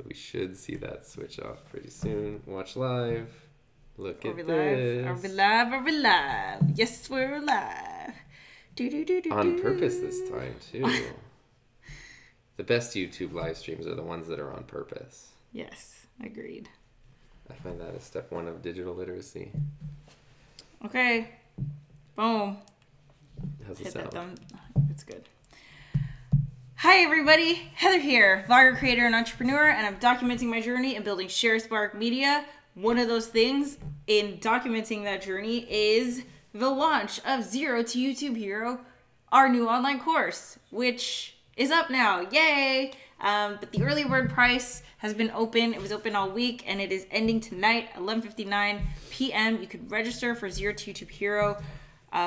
So we should see that switch off pretty soon. Watch live. Look at this. Are we live? Are we live? Yes, we're live. On purpose this time, too. The best YouTube live streams are the ones that are on purpose. Yes, agreed. I find that as step one of digital literacy. Okay. Boom. How's it Hit sound? that thumb. It's good. Hi, everybody. Heather here, vlogger, creator, and entrepreneur, and I'm documenting my journey in building Sharespark Media. One of those things in documenting that journey is the launch of Zero to YouTube Hero, our new online course, which is up now. Yay! But the early bird price has been open. It was open all week, and it is ending tonight, 11:59 p.m. You could register for Zero to YouTube Hero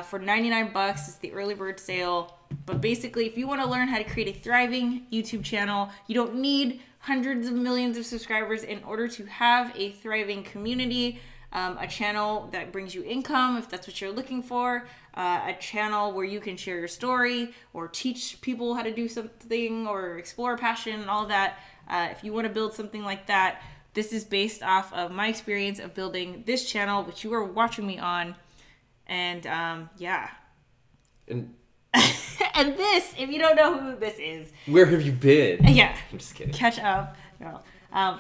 for 99 bucks. It's the early bird sale. But basically, if you want to learn how to create a thriving YouTube channel, you don't need hundreds of millions of subscribers in order to have a thriving community, a channel that brings you income if that's what you're looking for, a channel where you can share your story or teach people how to do something or explore a passion and all of that. If you want to build something like that, this is based off of my experience of building this channel, which you are watching me on. And yeah. And this, if you don't know who this is. Where have you been? Yeah. I'm just kidding. Catch up. No.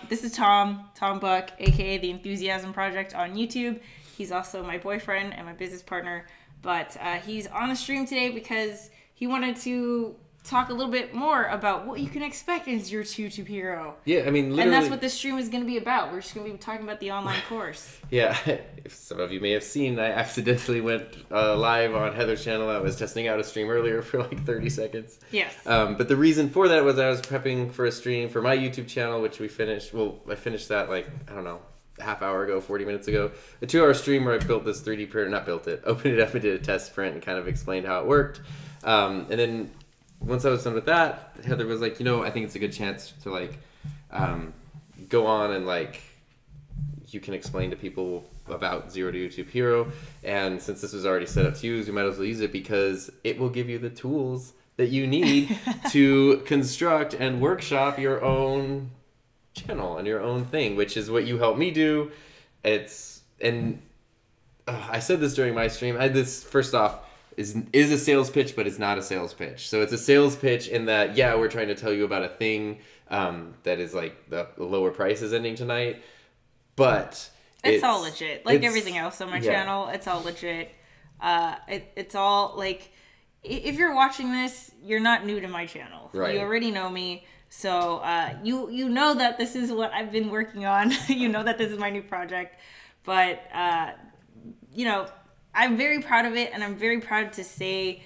This is Tom Buck, aka The Enthusiasm Project on YouTube. He's also my boyfriend and my business partner. But he's on the stream today because he wanted to talk a little bit more about what you can expect in Zero to YouTube Hero. Yeah, I mean, literally. And that's what this stream is going to be about. We're just going to be talking about the online course. Yeah, if some of you may have seen, I accidentally went live on Heather's channel. I was testing out a stream earlier for like 30 seconds. Yes. But the reason for that was I was prepping for a stream for my YouTube channel, which we finished. Well, I finished that like, I don't know, a half hour ago, 40 minutes ago. A 2-hour stream where I built this 3D printer, not built it, opened it up and did a test print and kind of explained how it worked. And then once I was done with that, Heather was like, I think it's a good chance to like go on and like you can explain to people about Zero to YouTube Hero. And since this was already set up to use, you might as well use it because it will give you the tools that you need to construct and workshop your own channel and your own thing, which is what you helped me do. I said this during my stream. I had this, first off, is a sales pitch, but it's not a sales pitch. So it's a sales pitch in that, yeah, we're trying to tell you about a thing that is like the lower price is ending tonight, but it's all legit. Like everything else on my channel, it's all legit. It's all like, if you're watching this, you're not new to my channel. Right. You already know me. So you know that this is what I've been working on. You know that this is my new project. But, I'm very proud of it, and I'm very proud to say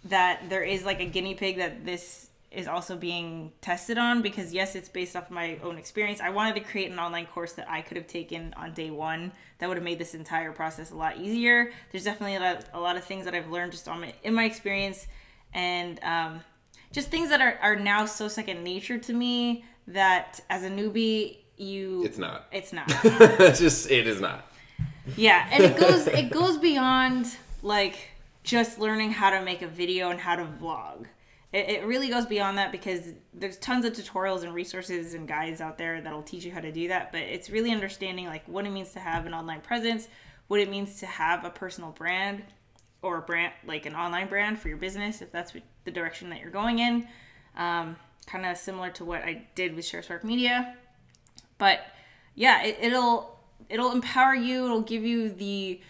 that there is like a guinea pig that this is also being tested on, because yes, it's based off my own experience. I wanted to create an online course that I could have taken on day one that would have made this entire process a lot easier. There's definitely a lot of things that I've learned just in my experience, and just things that are now so second nature to me that as a newbie, It's not. It is not. Yeah, and it goes beyond like just learning how to make a video and how to vlog. It really goes beyond that, because there's tons of tutorials and resources and guides out there that'll teach you how to do that. But it's really understanding like what it means to have an online presence, what it means to have a personal brand, or a brand like an online brand for your business, if that's the direction that you're going in. Kind of similar to what I did with Sharespark Media. But yeah, it'll empower you. It'll give you the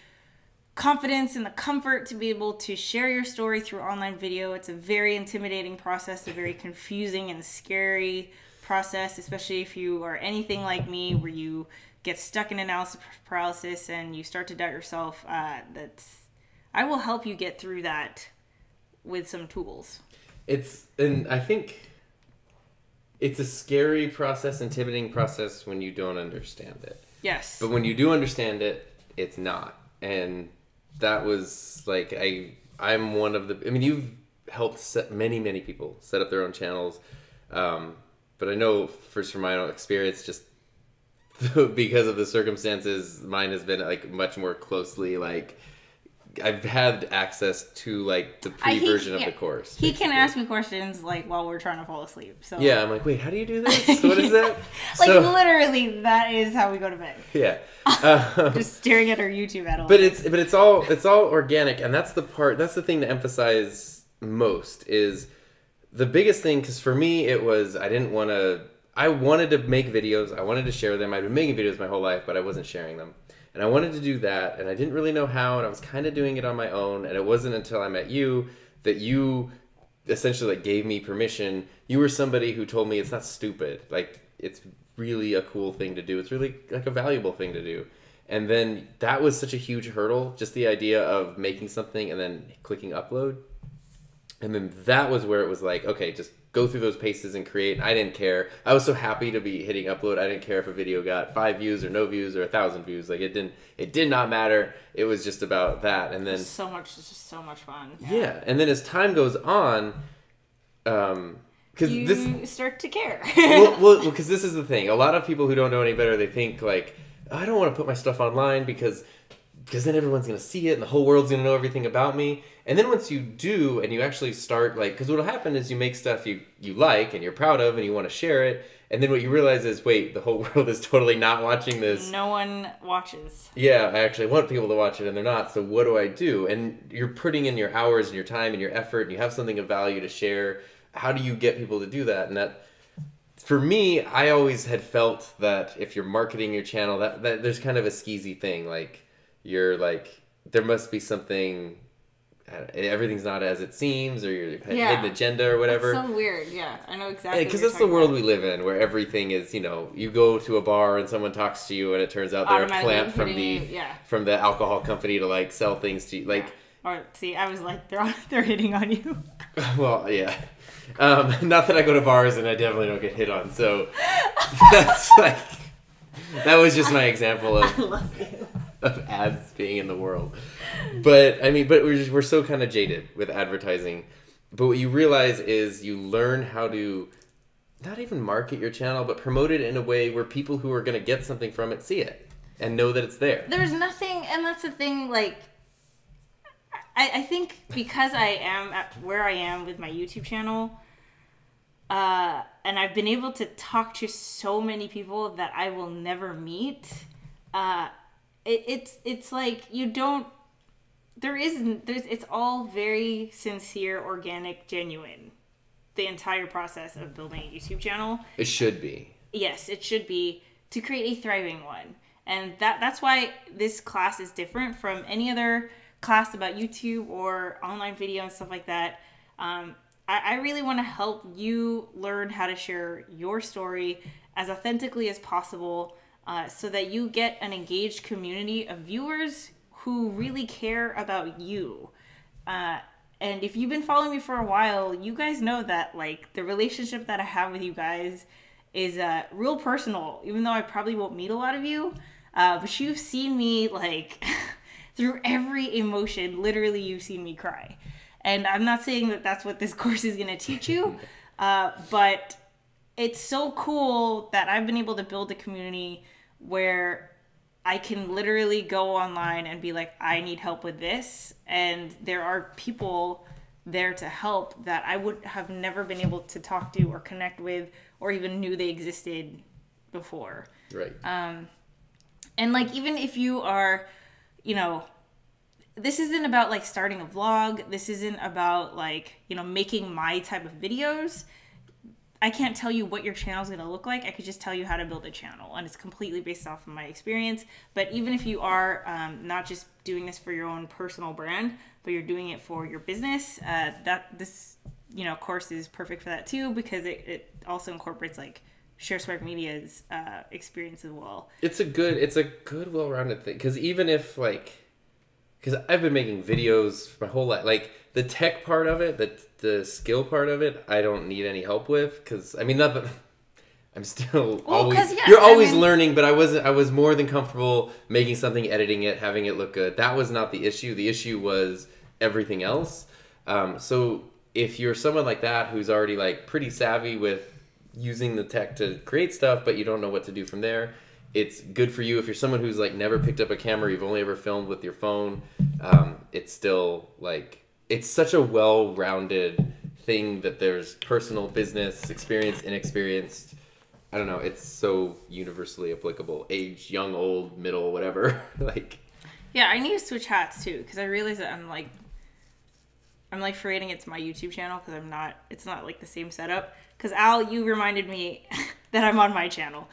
confidence and the comfort to be able to share your story through online video. It's a very intimidating process, a very confusing and scary process, especially if you are anything like me, where you get stuck in analysis paralysis and you start to doubt yourself. I will help you get through that with some tools. And I think it's a scary process, intimidating process when you don't understand it. Yes. But when you do understand it, it's not. And that was like, I'm one of you've helped many people set up their own channels. But I know first from my own experience, just because of the circumstances, mine has been like much more closely like I've had access to like the pre-version of the course. He can ask me questions like while we're trying to fall asleep. So yeah, I'm like, wait, how do you do this? What is that? Like literally, that is how we go to bed. Yeah, just staring at our YouTube at all. But it's all organic, and that's the part. That's the thing to emphasize most is the biggest thing. Because for me, it was I wanted to make videos. I wanted to share them. I'd been making videos my whole life, but I wasn't sharing them. And I wanted to do that, and I didn't really know how, and I was kind of doing it on my own, and it wasn't until I met you that you essentially like gave me permission. You were somebody who told me it's not stupid. Like, it's really a cool thing to do. It's really like a valuable thing to do. And then that was such a huge hurdle, just the idea of making something and then clicking upload. And then that was where it was like, okay, just go through those paces and create. And I didn't care. I was so happy to be hitting upload. I didn't care if a video got 5 views or no views or 1,000 views. Like it did not matter. It was just about that. And then it's just so much fun. Yeah. And then as time goes on, because you start to care. well, because this is the thing. A lot of people who don't know any better, they think like, I don't want to put my stuff online because then everyone's going to see it and the whole world's going to know everything about me. And then once you do and you actually start like, because what'll happen is you make stuff you like and you're proud of and you want to share it. And then what you realize is, wait, the whole world is totally not watching this. No one watches. Yeah, I actually want people to watch it and they're not. So what do I do? And you're putting in your hours and your time and your effort and you have something of value to share. How do you get people to do that? And that, for me, I always had felt that if you're marketing your channel, that there's kind of a skeezy thing. Like, you're like, there must be something, everything's not as it seems, or you're hidden agenda or whatever. It's so weird. Yeah, I know exactly. Because that's the world we live in, where everything is, you go to a bar and someone talks to you and it turns out they're a plant from the alcohol company to like sell things to you. Like, or see, I was like, they're hitting on you. Well, yeah. Not that I go to bars and I definitely don't get hit on. So that's like, that was just my example of ads being in the world. But I mean, we're so kind of jaded with advertising. But what you realize is you learn how to not even market your channel, but promote it in a way where people who are going to get something from it see it and know that it's there. There's nothing, and that's the thing, like, I think because I am at where I am with my YouTube channel, and I've been able to talk to so many people that I will never meet, it's like it's all very sincere, organic, genuine. The entire process of building a YouTube channel. It should be. Yes, it should be, to create a thriving one. And that's why this class is different from any other class about YouTube or online video and stuff like that. I really want to help you learn how to share your story as authentically as possible, so that you get an engaged community of viewers who really care about you. And if you've been following me for a while, you guys know that like the relationship that I have with you guys is real personal, even though I probably won't meet a lot of you. But you've seen me like through every emotion. Literally, you've seen me cry. And I'm not saying that that's what this course is going to teach you, but it's so cool that I've been able to build a community where I can literally go online and be like, I need help with this. And there are people there to help that I would have never been able to talk to or connect with or even knew they existed before. Right. And like, even if you are, this isn't about like starting a vlog. This isn't about like, making my type of videos. I can't tell you what your channel is going to look like. I could just tell you how to build a channel, and it's completely based off of my experience. But even if you are not just doing this for your own personal brand, but you're doing it for your business, this course is perfect for that too, because it also incorporates like Sharespark Media's experience as well. It's a good well-rounded thing, because even if because I've been making videos my whole life, like the tech part of it, the skill part of it, I don't need any help with, because not that I'm still always learning, but I was more than comfortable making something, editing it, having it look good. That was not the issue. The issue was everything else. So if you're someone like that who's already like pretty savvy with using the tech to create stuff, but you don't know what to do from there, it's good for you if you're someone who's like never picked up a camera, you've only ever filmed with your phone. It's still like, it's such a well-rounded thing that there's personal, business, experienced, inexperienced. I don't know. It's so universally applicable. Age, young, old, middle, whatever. Like. Yeah, I need to switch hats too, because I realize that I'm like forgetting it's my YouTube channel because it's not like the same setup. Because Al, you reminded me that I'm on my channel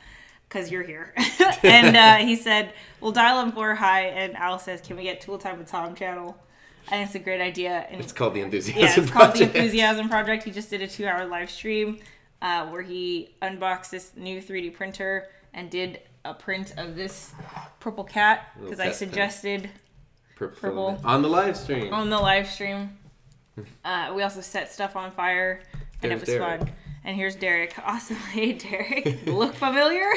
because you're here. And he said, we'll dial in for hi. And Al says, can we get Tool Time with Tom channel? And it's a great idea. And it's called the Enthusiasm Project. Yeah, it's Project. called the Enthusiasm Project. He just did a 2-hour live stream where he unboxed this new 3D printer and did a print of this purple cat because I suggested purple on the live stream. On the live stream. We also set stuff on fire and it was fun. And here's Derek. Awesome. Hey, Derek. Look familiar?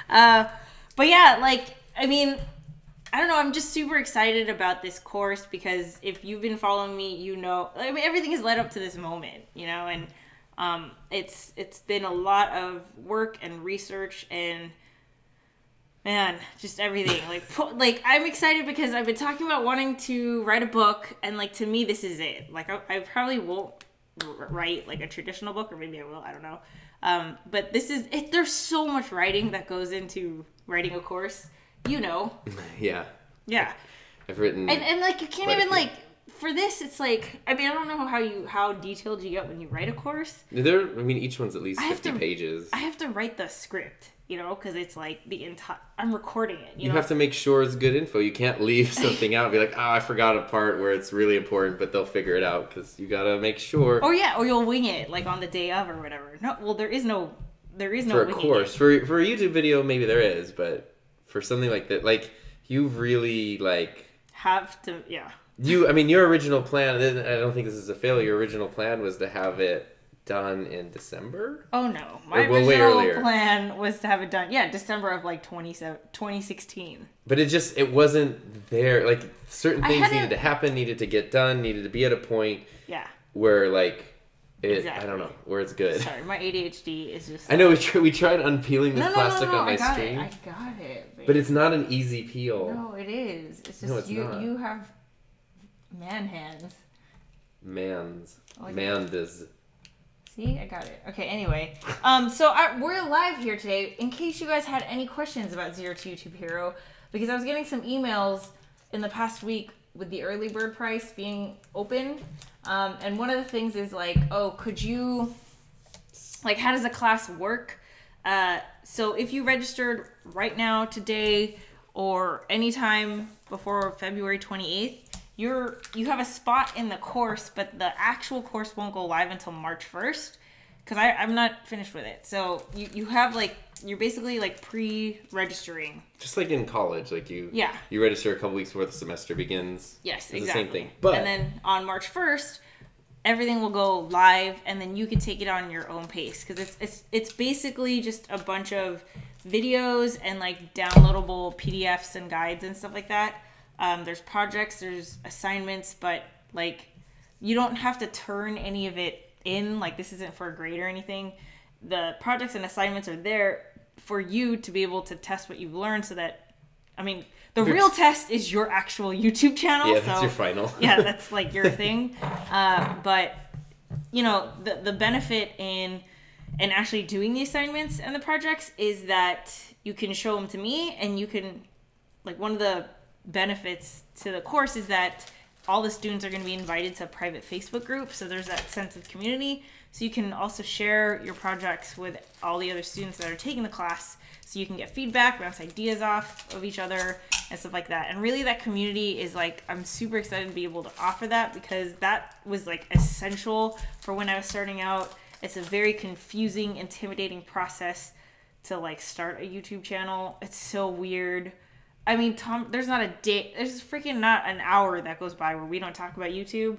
But yeah, like, I mean, I don't know. I'm just super excited about this course because if you've been following me, you know, I mean, everything has led up to this moment, you know, and it's been a lot of work and research and, man, just everything. Like I'm excited because I've been talking about wanting to write a book, and like to me, this is it. Like I probably won't write like a traditional book, or maybe I will. I don't know. But this is it. There's so much writing that goes into writing a course. You know. Yeah. Yeah. I've written. And like you can't even like for this. It's like I mean I don't know how detailed you get when you write a course. I mean each one's at least 50 pages. I have to write the script. You know, because it's like the entire. I'm recording it. You have to make sure it's good info. You can't leave something out and be like, oh, I forgot a part where it's really important, but they'll figure it out because you gotta make sure. Or you'll wing it like on the day of or whatever. No, well, there is no for a course. For a YouTube video, maybe there is, but for something like that, like you really like have to, yeah. I mean, your original plan. And I don't think this is a failure. Your original plan was to have it done in December? Oh no, my original plan was to have it done December of like 2016. But it wasn't there. Like certain things needed to happen, needed to get done, needed to be at a point where like I don't know, where it's good. Sorry, my ADHD is just I know we tried unpeeling this plastic on my stream. I got it. Babe. But it's not an easy peel. No, it is. It's just you have man hands. Mandas. See, I got it. Okay, anyway. So we're live here today in case you guys had any questions about Zero to YouTube Hero, because I was getting some emails in the past week with the early bird price being open. And one of the things is like, oh, could you, like, how does a class work? So if you registered right now, today, or anytime before February 28th, you have a spot in the course, but the actual course won't go live until March 1st because I'm not finished with it. So you have like, you're basically like pre-registering. Just like in college, like you register a couple weeks before the semester begins. Yes, it's exactly. the same thing. But and then on March 1st, everything will go live, and then you can take it on your own pace because it's basically just a bunch of videos and like downloadable PDFs and guides and stuff like that. There's projects, there's assignments, but like you don't have to turn any of it in. Like this isn't for a grade or anything. The projects and assignments are there for you to be able to test what you've learned so that, I mean, the real test is your actual YouTube channel. Yeah, that's your final. Yeah, that's like your thing. But, you know, the benefit in actually doing the assignments and the projects is that you can show them to me, and you can, like, one of the benefits to the course is that all the students are going to be invited to a private Facebook group, so there's that sense of community. So you can also share your projects with all the other students that are taking the class, so you can get feedback, bounce ideas off of each other and stuff like that. And really that community is like, I'm super excited to be able to offer that because that was like essential for when I was starting out. It's a very confusing, intimidating process to like start a YouTube channel. It's so weird. I mean, Tom, there's not a day, there's freaking not an hour that goes by where we don't talk about YouTube.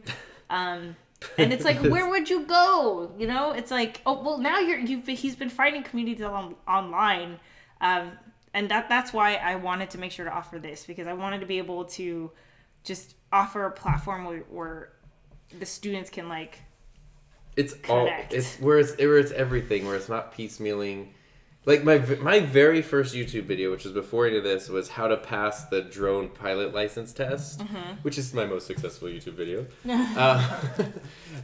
And it's like, where would you go? You know, it's like, oh, well, now he's been finding communities online. And that's why I wanted to make sure to offer this, because I wanted to be able to just offer a platform where the students can like, it's connect. Where it's everything, where it's not piecemealing. Like my very first YouTube video, which was before any of this, was how to pass the drone pilot license test, which is my most successful YouTube video.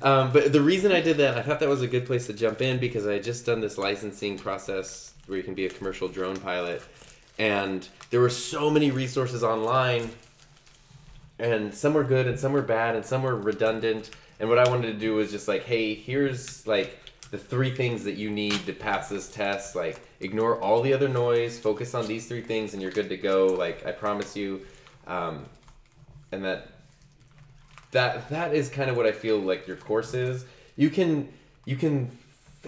But the reason I did that, I thought that was a good place to jump in because I had just done this licensing process where you can be a commercial drone pilot, and there were so many resources online, and some were good and some were bad and some were redundant. And what I wanted to do was just like, hey, here's like the 3 things that you need to pass this test. Like, ignore all the other noise, focus on these 3 things, and you're good to go. Like, I promise you. And that is kind of what I feel like your course is. You can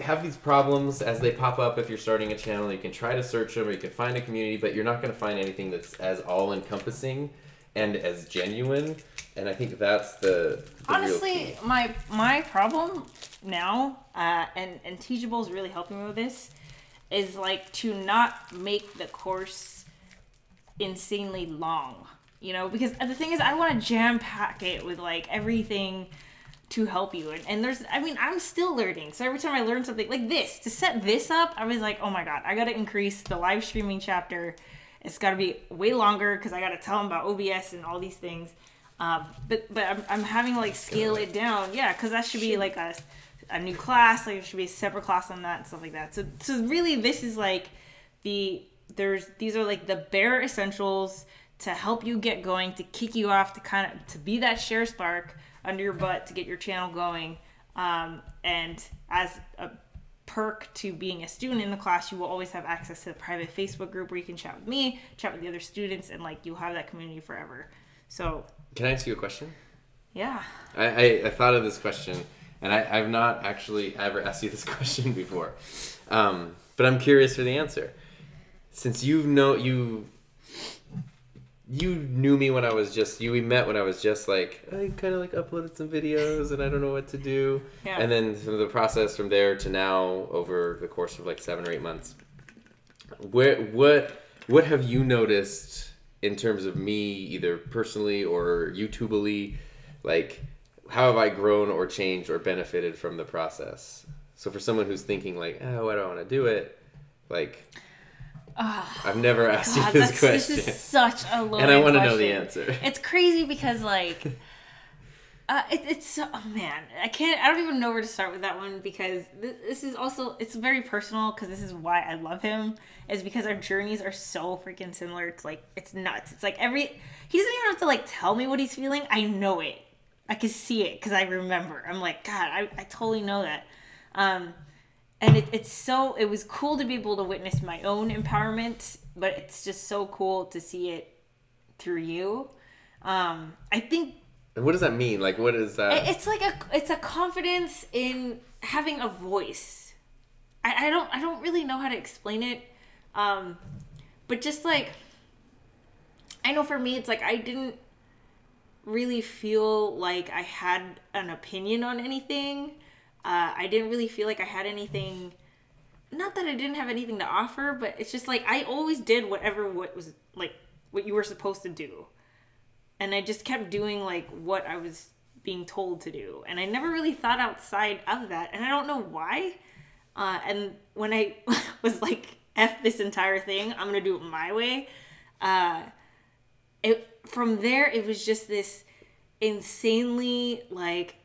have these problems as they pop up if you're starting a channel. You can try to search them, or you can find a community, but you're not going to find anything that's as all-encompassing and as genuine. And I think that's the honestly real key. My problem now, and Teachable is really helping me with this, is like to not make the course insanely long, you know, because the thing is I want to jam pack it with like everything to help you, and there's, I mean, I'm still learning, so every time I learn something like this, to set this up, I was like, oh my god, I gotta increase the live streaming chapter. It's got to be way longer because I got to tell them about OBS and all these things. But I'm having to like scale it down. Yeah, because that should be like a new class. Like, there should be a separate class on that and stuff like that. So really, this is like these are like the bare essentials to help you get going, to kick you off, to be that Sharespark under your butt to get your channel going. And as a perk to being a student in the class, you will always have access to the private Facebook group where you can chat with me, chat with the other students, and like you'll have that community forever. So can I ask you a question? Yeah. I thought of this question, and I've not actually ever asked you this question before, but I'm curious for the answer. Since you knew me when I was just, we met when I was just like, I kind of like uploaded some videos and I don't know what to do. Yeah. And then the process from there to now over the course of like 7 or 8 months, what have you noticed in terms of me, either personally or YouTubeally? Like, how have I grown or changed or benefited from the process? So for someone who's thinking like, oh, I don't want to do it, like... I've never asked you this question. This is such a loaded and I want to question. know the answer. It's crazy because, like, it's oh man, I don't even know where to start with that one, because this is also, it's very personal, because this is why I love him, is because our journeys are so freaking similar. It's like, it's nuts. It's like he doesn't even have to like tell me what he's feeling. I know it. I can see it because I remember. I'm like, God, I totally know that. And it was cool to be able to witness my own empowerment, but it's just so cool to see it through you. I think. And what does that mean? Like, what is that? It's a confidence in having a voice. I don't really know how to explain it. But just like, I know for me, it's like I didn't really feel like I had an opinion on anything. I didn't really feel like I had anything, not that I didn't have anything to offer, but it's just like I always did what you were supposed to do. And I just kept doing like what I was being told to do. And I never really thought outside of that. And I don't know why. And when I was like, F this entire thing, I'm going to do it my way. From there, it was just this insanely like,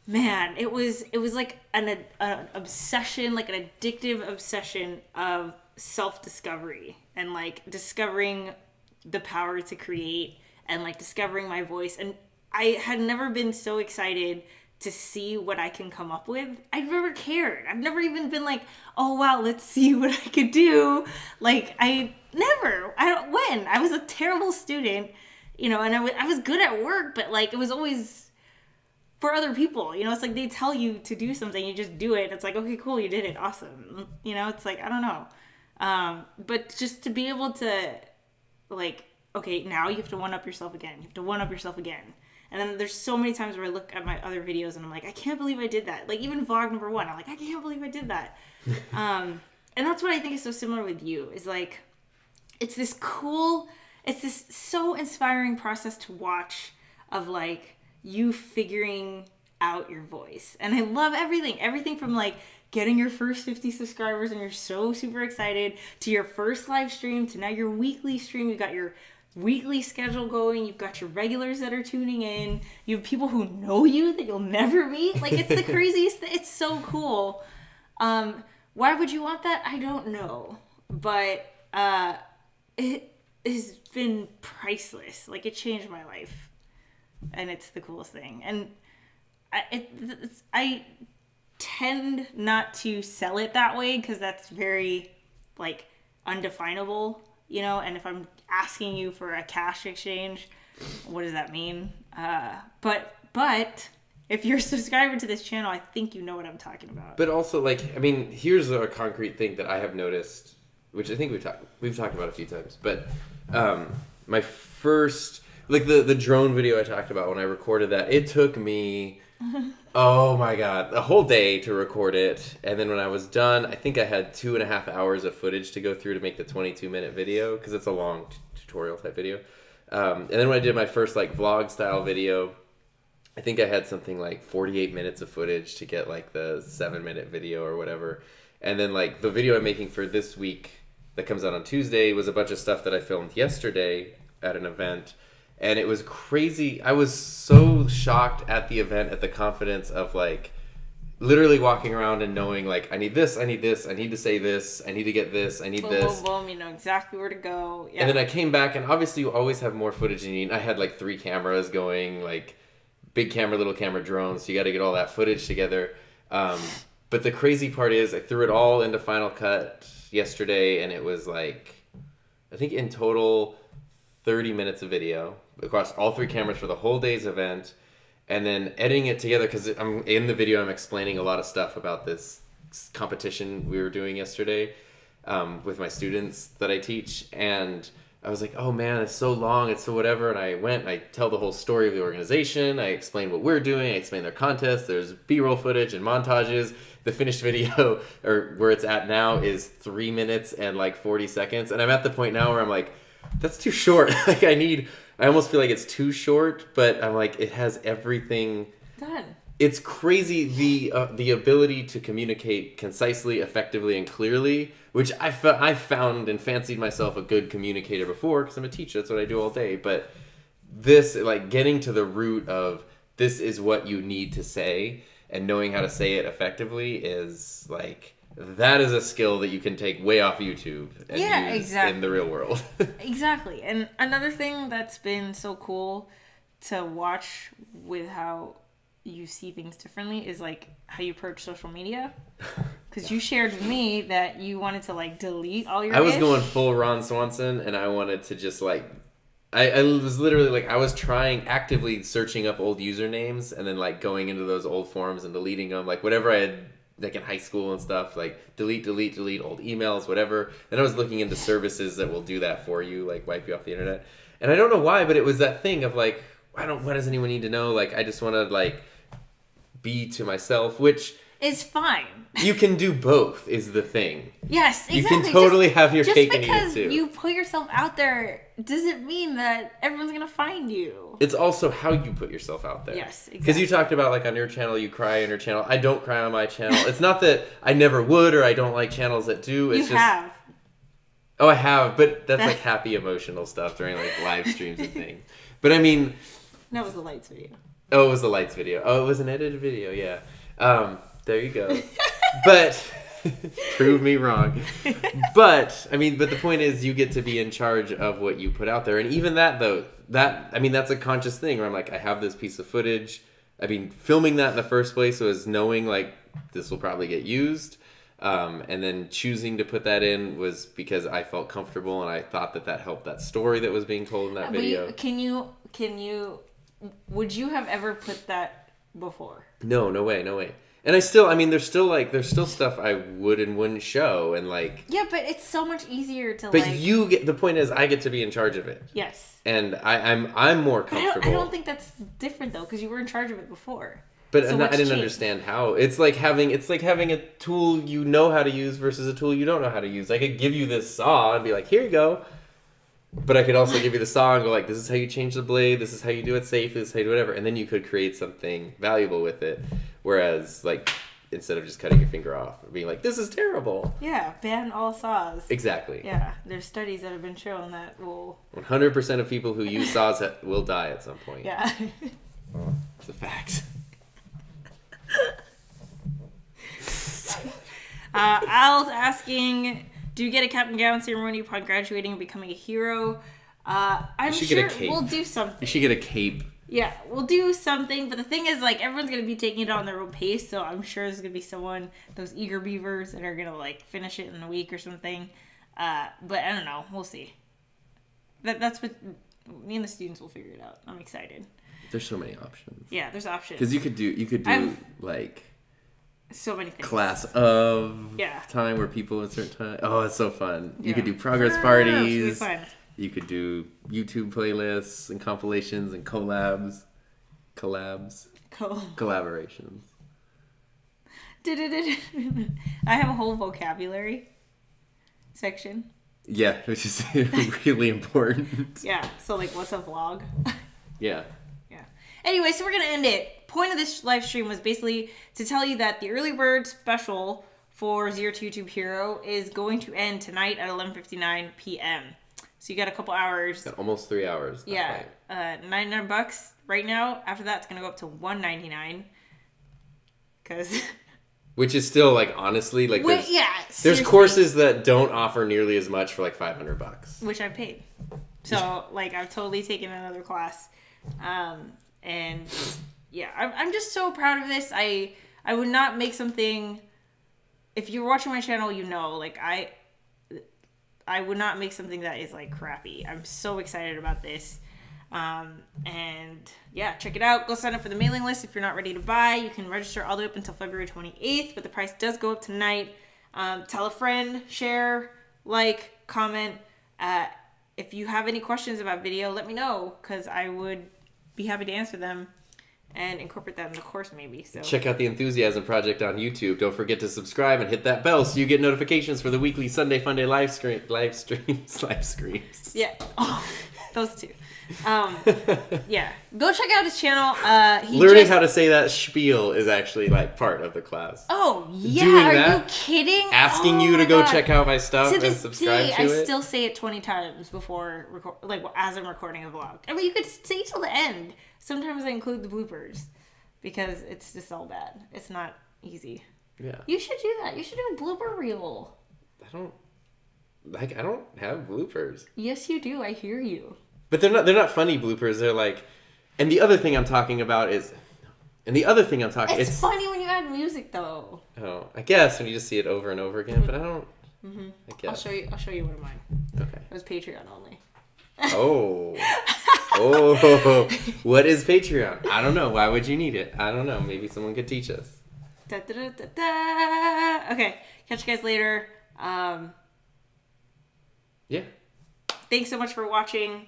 man, it was like an obsession, like an addictive obsession of self-discovery and like discovering the power to create and like discovering my voice. And I had never been so excited to see what I can come up with. I've never cared. I've never even been like, oh wow, let's see what I could do. Like when I was a terrible student, you know, and I was good at work, but like it was always for other people, you know. It's like they tell you to do something, you just do it. It's like, okay, cool, you did it, awesome. You know, it's like, I don't know. But just to be able to, like, okay, now you have to one-up yourself again. You have to one-up yourself again. And then there's so many times where I look at my other videos and I'm like, I can't believe I did that. Like, even vlog number 1, I'm like, I can't believe I did that. And that's what I think is so similar with you, is like, it's this so inspiring process to watch of like, you figuring out your voice. And I love everything from like getting your first 50 subscribers and you're so super excited, to your first live stream, to now your weekly stream. You got your weekly schedule going. You've got your regulars that are tuning in. You have people who know you that you'll never meet. Like, it's the craziest thing. It's so cool. Why would you want that? I don't know. But it has been priceless. Like, it changed my life. And it's the coolest thing. And I tend not to sell it that way because that's very, like, undefinable, you know? And if I'm asking you for a cash exchange, what does that mean? But if you're a subscriber to this channel, I think you know what I'm talking about. But also, like, I mean, here's a concrete thing that I have noticed, which I think we've talked about a few times. But my first, like, the drone video I talked about when I recorded that, it took me, oh my god, a whole day to record it. And then when I was done, I think I had 2.5 hours of footage to go through to make the 22-minute video, because it's a long tutorial type video. And then when I did my first, like, vlog style video, I think I had something like 48 minutes of footage to get, like, the 7-minute video or whatever. And then, like, the video I'm making for this week that comes out on Tuesday was a bunch of stuff that I filmed yesterday at an event. And it was crazy. I was so shocked at the event, at the confidence of, like, literally walking around and knowing, like, I need this, I need this, I need to say this, I need to get this, I need boom, this. Boom, boom, you know exactly where to go. Yeah. And then I came back, and obviously you always have more footage than you need. I had, like, 3 cameras going, like, big camera, little camera, drones, so you got to get all that footage together. But the crazy part is I threw it all into Final Cut yesterday, and it was, like, I think in total 30 minutes of video across all 3 cameras for the whole day's event, and then editing it together, because I'm in the video, I'm explaining a lot of stuff about this competition we were doing yesterday with my students that I teach, and I was like, oh man, it's so long, it's so whatever, and I went and I tell the whole story of the organization, I explain what we're doing, I explain their contest, there's B-roll footage and montages. The finished video, or where it's at now, is 3 minutes and like 40 seconds, and I'm at the point now where I'm like, that's too short. Like, I almost feel like it's too short, but I'm like, it has everything done. It's crazy, the ability to communicate concisely, effectively, and clearly, which I found and fancied myself a good communicator before, because I'm a teacher, that's what I do all day, but this, like, getting to the root of this is what you need to say, and knowing how to say it effectively is, like, that is a skill that you can take way off YouTube and use in the real world. Exactly. And another thing that's been so cool to watch with how you see things differently is, like, how you approach social media. Because you shared with me that you wanted to, like, delete all your I was going full Ron Swanson, and I wanted to just, like, I was literally, like, I was actively searching up old usernames and then, like, going into those old forums and deleting them, like, whatever I had, like, in high school and stuff, like, delete old emails, whatever. Then I was looking into services that will do that for you, like, wipe you off the internet. And I don't know why, but it was that thing of, like, what does anyone need to know? Like, I just want to, like, be to myself, which is fine. You can do both, is the thing. Yes, exactly. You can totally have your cake and eat it too. Just because you put yourself out there doesn't mean that everyone's going to find you. It's also how you put yourself out there. Yes, exactly. Because you talked about, like, on your channel, you cry on your channel. I don't cry on my channel. It's not that I never would or I don't like channels that do. It's you have. Oh, I have, but that's like happy emotional stuff during, like, live streams and things. But I mean... That was the lights video. Oh, it was the lights video. Oh, it was an edited video, yeah. There you go. But... prove me wrong. But the point is you get to be in charge of what you put out there. And even that, though, that's a conscious thing where I'm like, I have this piece of footage. I mean, filming that in the first place was knowing, like, this will probably get used. And then choosing to put that in was because I felt comfortable and I thought that helped that story that was being told in that video. Would you have ever put that before? No way. And there's still stuff I would and wouldn't show, and, like... Yeah, but it's so much easier to, but the point is, I get to be in charge of it. Yes. And I'm more comfortable. I don't think that's different, though, because you were in charge of it before. But so I didn't understand how. It's like having a tool you know how to use versus a tool you don't know how to use. I could give you this saw and be like, here you go. But I could also give you the saw and go like, this is how you change the blade, this is how you do it safely, this is how you do whatever. And then you could create something valuable with it. Whereas, like, instead of just cutting your finger off, being like, this is terrible. Yeah, ban all saws. Exactly. Yeah, there's studies that have been shown that will... 100% of people who use saws will die at some point. Yeah. It's a fact. Al's asking, do you get a cap and gown ceremony upon graduating and becoming a hero? I'm sure we'll do something. You should get a cape. Yeah, we'll do something, but the thing is, like, everyone's going to be taking it on their own pace, so I'm sure there's going to be someone, those eager beavers, that are going to, like, finish it in a week or something. But I don't know. We'll see. That's what... Me and the students will figure it out. I'm excited. There's so many options. Yeah, there's options. Because you could do like... So many things. Class of time where people at a certain time. Oh, it's so fun. Yeah. You could do progress parties. Fun. You could do YouTube playlists and compilations and collaborations. I have a whole vocabulary section. Yeah, which is really important. Yeah, so like what's a vlog? Yeah. Yeah. Anyway, so we're going to end it. Point of this live stream was basically to tell you that the early bird special for Zero to YouTube Hero is going to end tonight at 11:59 p.m. So you got a couple hours. Got almost 3 hours. Yeah, $99 right now. After that, it's gonna go up to $199. Cause which is still like honestly like there's courses that don't offer nearly as much for like $500. Which I paid. So like I've totally taken another class, and yeah, I'm just so proud of this. I would not make something. If you're watching my channel, you know, like I would not make something that is like crappy. I'm so excited about this. And yeah, check it out. Go sign up for the mailing list if you're not ready to buy. You can register all the way up until February 28th, but the price does go up tonight. Tell a friend, share, like, comment. If you have any questions about video, let me know, because I would be happy to answer them and incorporate that in the course maybe. So check out the Enthusiasm Project on YouTube. Don't forget to subscribe and hit that bell so you get notifications for the weekly Sunday Fun Day live streams. Yeah, oh, those two. Yeah, go check out his channel. Learning how to say that spiel is actually like part of the class. Oh yeah, doing are that, you kidding? Asking you to go check out my stuff and subscribe to it. I still say it 20 times before as I'm recording a vlog. I mean, you could say till the end. Sometimes I include the bloopers because it's just all bad. It's not easy. Yeah. You should do that. You should do a blooper reel. I don't have bloopers. Yes, you do. I hear you. But they're not funny bloopers. They're like, and the other thing I'm talking about is, it's funny when you add music though. Oh, I guess when you just see it over and over again, but I don't. Mm-hmm. I guess. I'll show you one of mine. Okay. It was Patreon only. Oh. Oh. What is Patreon? I don't know. Why would you need it? I don't know. Maybe someone could teach us. Da, da, da, da, da. Okay. Catch you guys later. Yeah. Thanks so much for watching.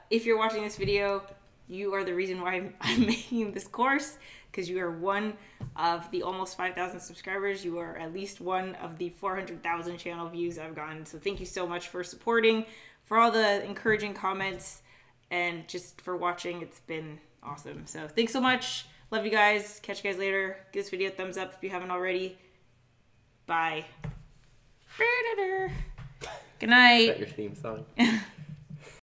If you're watching this video, you are the reason why I'm making this course, because you are one of the almost 5,000 subscribers. You are at least one of the 400,000 channel views I've gotten. So thank you so much for supporting, for all the encouraging comments, and just for watching. It's been awesome. So thanks so much. Love you guys. Catch you guys later. Give this video a thumbs up if you haven't already. Bye. Good night. Is that your theme song?